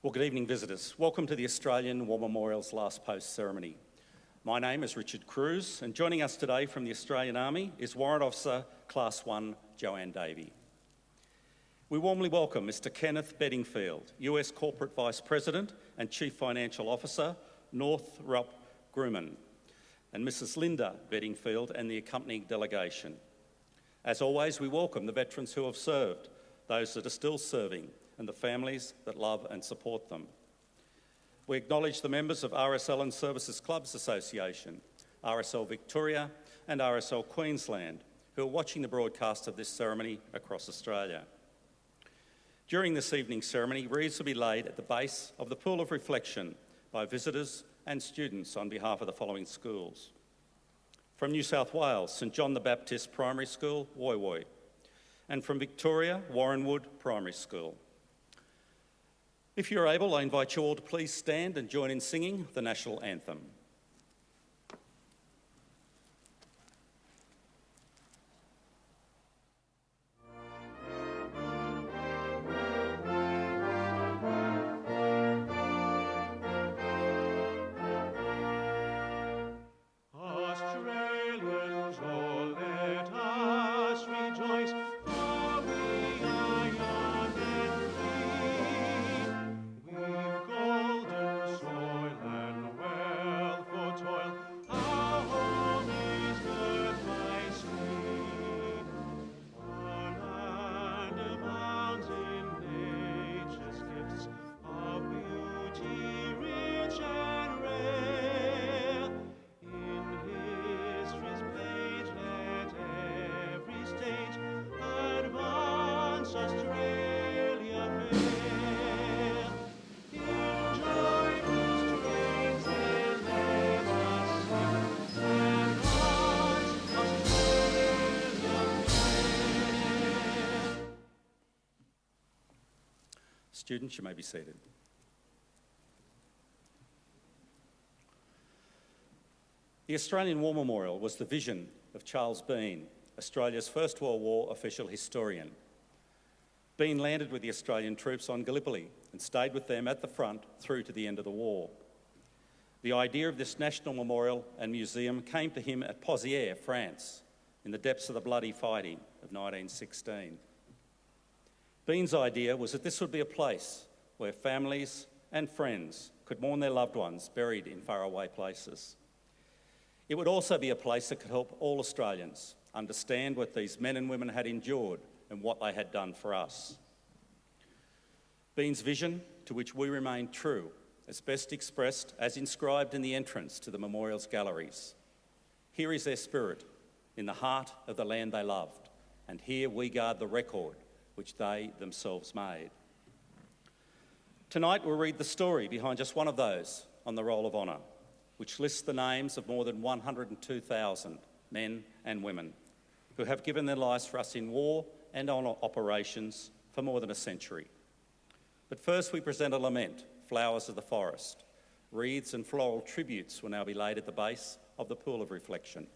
Well, good evening, visitors. Welcome to the Australian War Memorial's Last Post ceremony. My name is Richard Cruz, and joining us today from the Australian Army is Warrant Officer Class 1 Joanne Davey. We warmly welcome Mr. Kenneth Bedingfield, US Corporate Vice President and Chief Financial Officer, Northrop Grumman, and Mrs. Linda Bedingfield and the accompanying delegation. As always, we welcome the veterans who have served, those that are still serving, and the families that love and support them. We acknowledge the members of RSL and Services Clubs Association, RSL Victoria and RSL Queensland, who are watching the broadcast of this ceremony across Australia. During this evening's ceremony, wreaths will be laid at the base of the Pool of Reflection by visitors and students on behalf of the following schools. From New South Wales, St John the Baptist Primary School, Woy Woy, and from Victoria, Warrenwood Primary School. If you're able, I invite you all to please stand and join in singing the National Anthem. Students, you may be seated. The Australian War Memorial was the vision of Charles Bean, Australia's First World War official historian. Bean landed with the Australian troops on Gallipoli and stayed with them at the front through to the end of the war. The idea of this national memorial and museum came to him at Pozières, France, in the depths of the bloody fighting of 1916. Bean's idea was that this would be a place where families and friends could mourn their loved ones buried in faraway places. It would also be a place that could help all Australians understand what these men and women had endured and what they had done for us. Bean's vision, to which we remain true, is best expressed as inscribed in the entrance to the memorial's galleries. Here is their spirit, in the heart of the land they loved, and here we guard the record which they themselves made. Tonight we'll read the story behind just one of those on the Roll of Honour, which lists the names of more than 102,000 men and women who have given their lives for us in war and on operations for more than a century. But first we present a lament, Flowers of the Forest. Wreaths and floral tributes will now be laid at the base of the Pool of Reflection.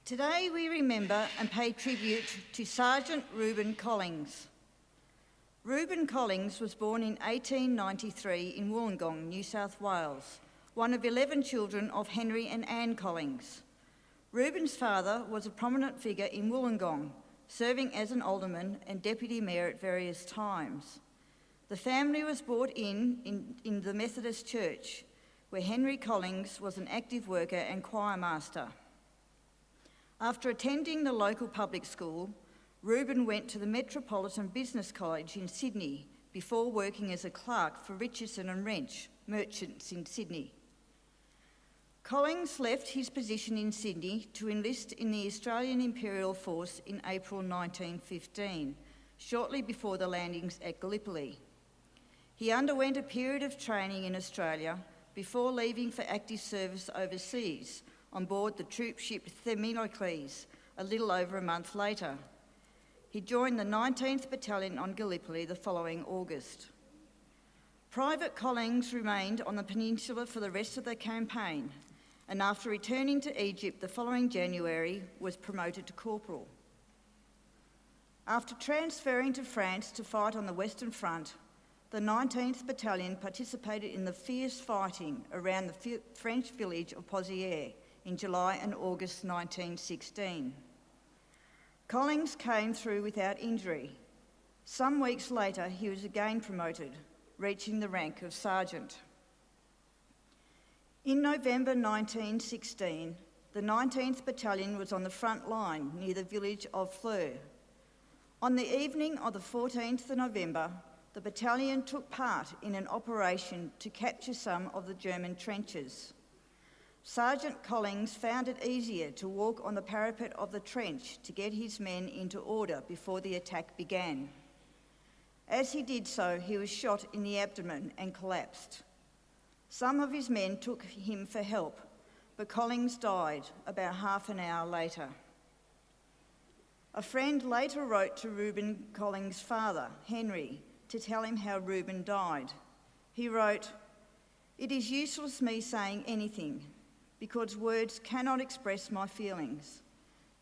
Today we remember and pay tribute to Sergeant Reuben Collings. Reuben Collings was born in 1893 in Wollongong, New South Wales, one of 11 children of Henry and Anne Collings. Reuben's father was a prominent figure in Wollongong, serving as an alderman and deputy mayor at various times. The family was brought in the Methodist Church, where Henry Collings was an active worker and choir master. After attending the local public school, Reuben went to the Metropolitan Business College in Sydney before working as a clerk for Richardson and Wrench, merchants in Sydney. Collings left his position in Sydney to enlist in the Australian Imperial Force in April 1915, shortly before the landings at Gallipoli. He underwent a period of training in Australia before leaving for active service overseas on board the troop ship Themistocles a little over a month later. He joined the 19th Battalion on Gallipoli the following August. Private Collings remained on the peninsula for the rest of the campaign, and after returning to Egypt the following January was promoted to corporal. After transferring to France to fight on the Western Front, the 19th Battalion participated in the fierce fighting around the French village of Pozières in July and August 1916. Collings came through without injury. Some weeks later, he was again promoted, reaching the rank of sergeant. In November 1916, the 19th Battalion was on the front line near the village of Fleur. On the evening of the 14th of November, the battalion took part in an operation to capture some of the German trenches. Sergeant Collings found it easier to walk on the parapet of the trench to get his men into order before the attack began. As he did so, he was shot in the abdomen and collapsed. Some of his men took him for help, but Collings died about half an hour later. A friend later wrote to Reuben Collings' father, Henry, to tell him how Reuben died. He wrote, "It is useless me saying anything, because words cannot express my feelings.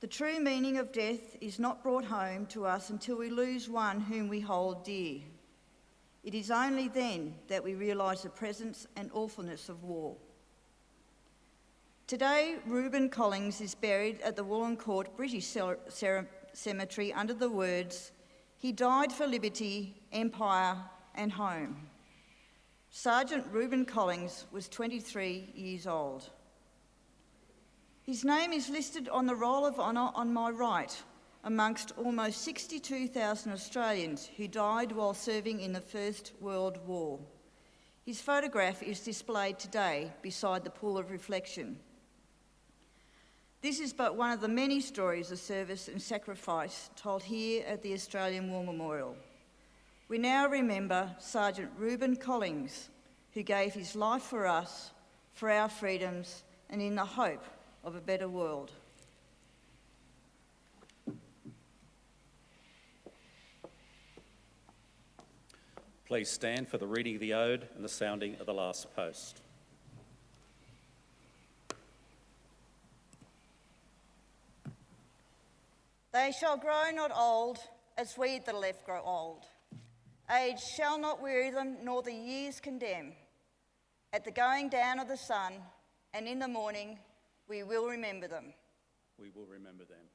The true meaning of death is not brought home to us until we lose one whom we hold dear. It is only then that we realise the presence and awfulness of war." Today, Reuben Collings is buried at the Wollongong British Cemetery under the words, "He died for liberty, empire and home." Sergeant Reuben Collings was 23 years old. His name is listed on the Roll of Honour on my right, amongst almost 62,000 Australians who died while serving in the First World War. His photograph is displayed today beside the pool of reflection. This is but one of the many stories of service and sacrifice told here at the Australian War Memorial. We now remember Sergeant Reuben Collings, who gave his life for us, for our freedoms, and in the hope of a better world. Please stand for the reading of the ode and the sounding of the last post. They shall grow not old as we that are left grow old. Age shall not weary them, nor the years condemn. At the going down of the sun and in the morning, we will remember them. We will remember them.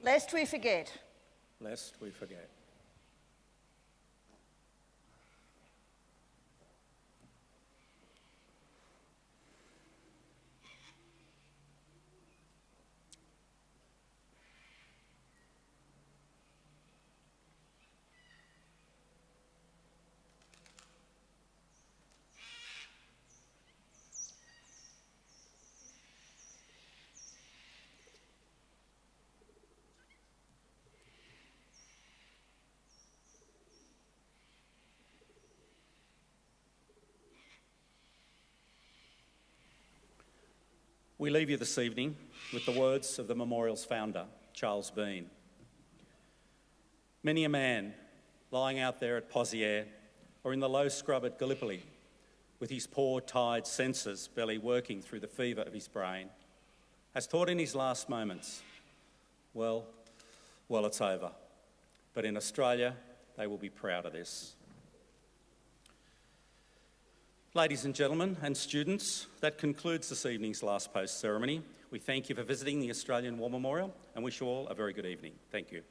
lest we forget. Lest we forget. We leave you this evening with the words of the memorial's founder, Charles Bean. Many a man lying out there at Pozières or in the low scrub at Gallipoli, with his poor, tired senses barely working through the fever of his brain, has thought in his last moments, well, it's over. But in Australia, they will be proud of this. Ladies and gentlemen and students, that concludes this evening's last post ceremony. We thank you for visiting the Australian War Memorial and wish you all a very good evening. Thank you.